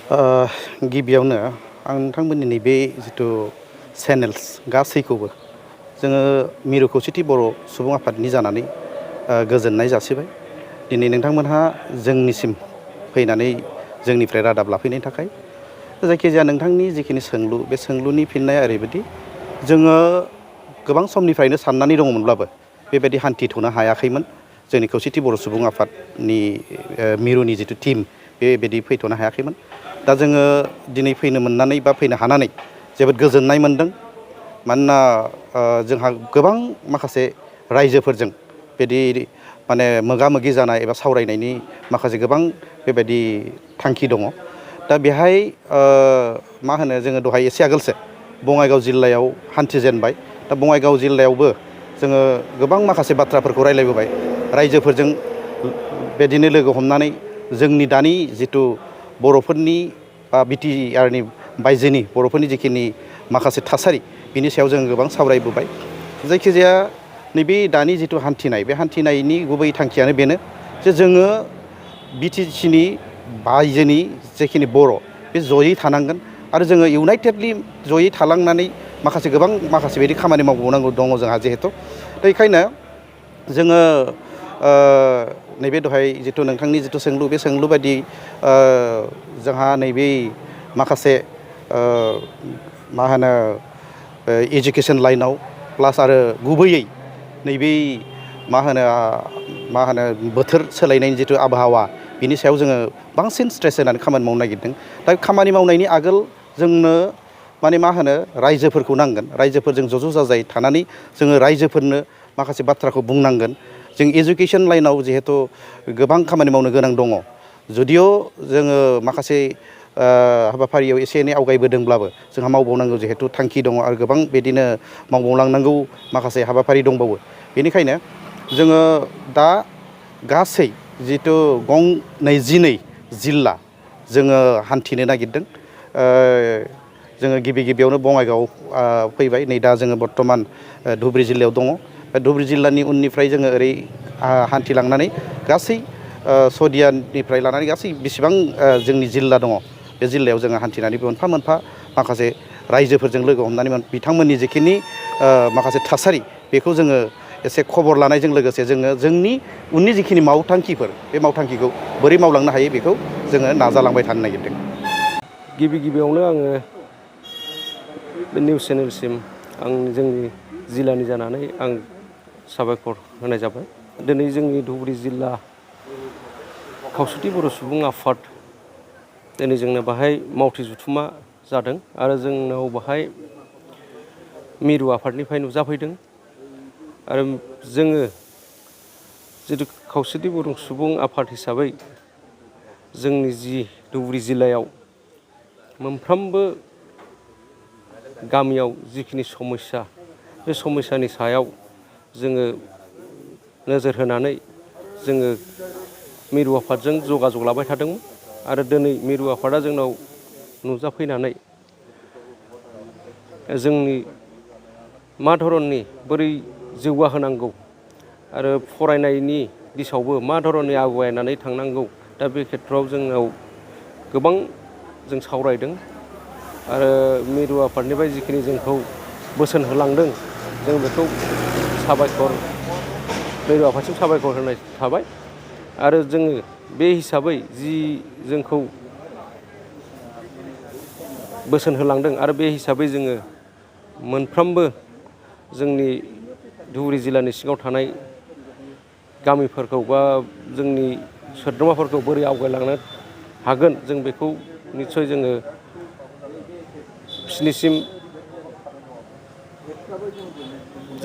गिबियावनो आं नोंथांमोननि नैबे जिथु चेनेल्स गासैखौबो जोङो मिरु खौसेथि बर' सुबुं आफादनि जानानै गोजोननाय जासिबाय। दिनै नोंथांमोनहा जोंनिसिम फैनानै जोंनिफ्राय रादाब लाफैनायनि थाखाय। जायखिजाया नोंथांनि जिखिनि सोंलु बे सोंलुनि फिननाया ओरैबायदि जोङो गोबां समनिफ्रायनो साननानै दङमोनब्लाबो बेबायदि हान्थिथ'नो हायाखैमोन। जोंनि खौसेथि बर' सुबुं आफादनि मिरुनि जिथु टिम बेबायदि फैथ'नो हायाखैमोन। दा जोङो दिनै फैनो मोननानै बा फैनो हानानै जोबोद गोजोननाय मोनदों। मानोना जोंहा गोबां माखासे रायजोफोरजों बिदि माने मोगा मोगि जानाय एबा सावरायनायनि माखासे गोबां बेबायदि थांखि दङ। दा बेहाय मा होनो जोङो दहाय एसे आगोलसो बङाइगाव जिल्लायाव हान्थिजेनबाय। दा बङाइगाव जिल्लायावबो जोङो गोबां माखासे बाथ्राफोरखौ रायज्लायबोबाय रायजोफोरजों बिदिनो लोगो हमनानै जोंनि दानि जिथु बर'फोरनि बा बिटिआरनि बायजोनि बर'फोरनि जिखिनि माखासे थासारि बिनि सायाव जों गोबां सावरायबोबाय। जायखिजाया नैबे दानि जिथु हान्थिनाय बे हान्थिनायनि गुबै थांखियानो बेनो जे जोङो बिटिसिनि बायजोनि जेखिनि बर' बे जयै थानांगोन आरो जोङो इउनाइटेडलि जयै थालांनानै गोबां बायदि खामानि मावबावनांगौ दङ जोंहा जिहेथु। दा बेखायनो जोङो नैबे दहाय जिथु नोंथांनि जिथु सोंलु बे सोंलु बायदि जोंहा नैबे माखासे मा होनो एजुकेसन लाइनाव प्लास आरो गुबैयै नैबे मा होनो बोथोर सोलायनायनि जिथु आबहावा बिनि सायाव जोङो बांसिन स्ट्रेस होनानै खामानि मावनो नागिरदों। दा खामानि मावनायनि आगोल जोंनो रायजोफोरखौ नांगोन। रायजोफोरजों ज' जाजाय थानानै जोङो रायजोफोरनो माखासे बाथ्राखौ बुंनांगोन। जों एजुकेसन लाइनाव जिहेथु गोबां खामानि मावनो गोनां दङ। जुदिअ जोङो माखासे हाबाफारियाव एसे एनै आवगायबोदोंब्लाबो जोंहा मावबावनांगौ जिहेथु थांखि दङ आरो गोबां बिदिनो मावबावलांनांगौ माखासे हाबाफारि दंबावो। बेनिखायनो जोङो दा गासै जिथु गं 22 जिल्ला जोङो हान्थिनो नागिरदों। जोङो गिबियावनो बङाइगाव फैबाय। नै दा जोङो बर्थमान धुब्रि जिल्लायाव दङ। बे धुब्रि जिल्लानि उननिफ्राय जोङो ओरै हान्थिलांनानै गासै सदियानिफ्राय लानानै गासै बेसेबां जोंनि जिल्ला दङ बे जिल्लायाव जोङो हान्थिनानै मोनफा मोनफा माखासे रायजोफोरजों लोगो हमनानै बिथांमोननि जिखिनि माखासे थासारि बेखौ जोङो एसे खबर लानायजों लोगोसे जोङो जोंनि उननि जिखिनि मावथांखिफोर बे मावथांखिखौ बोरै मावलांनो हायो बेखौ जोङो नाजालांबाय थानो नागिरदों। गिबियावनो आङो बे निउस चेनेलसिम जोंनि जिल्लानि जानानै आं साबायखर होनाय जाबाय। दिनै जोंनि धुबुरी जिल्ला खौसेथि बर' सुबुं आफाद दिनै जोंनो बाहाय मावथि जथुमा जादों आरो जोंनाव बाहाय मिरु आफादनिफ्राय नुजाफैदों। आरो जोङो जिथु खौसेथि बर' सुबुं आफाद हिसाबै जोंनि जि धुबुरी जिल्लायाव मोनफ्रोमबो गामियाव जिखिनि समस्या बे समस्यानि सायाव जोङो नोजोर होनानै जोङो मिरु आफादजों जगाजग लाबाय थादोंमोन। आरो दिनै मिरु आफादा जोंनाव नुजाफैनानै जोंनि मा धरननि बोरै जौगाहोनांगौ आरो फरायनायनि दिसावबो मा धरननि आवगायनानै थांनांगौ, दा बे खेथ्रआव जोंनाव गोबां जों सावरायदों। आरो मिरु आफादनिफ्राय जिखिनि जोंखौ बोसोन होलांदों जों बेखौ मिरु आफादसिम साबायखर होनाय थाबाय। आरो जोङो बे हिसाबै जि जोंखौ बोसोन होलांदों आरो बे हिसाबै जोङो मोनफ्रोमबो जोंनि धुबुरी जिल्लानि सिङाव थानाय गामिफोरखौ बा जोंनि सोद्रोमाफोरखौ बोरै आवगायलांनो हागोन जों बेखौ निस्सय जोङो बिसिनिसिम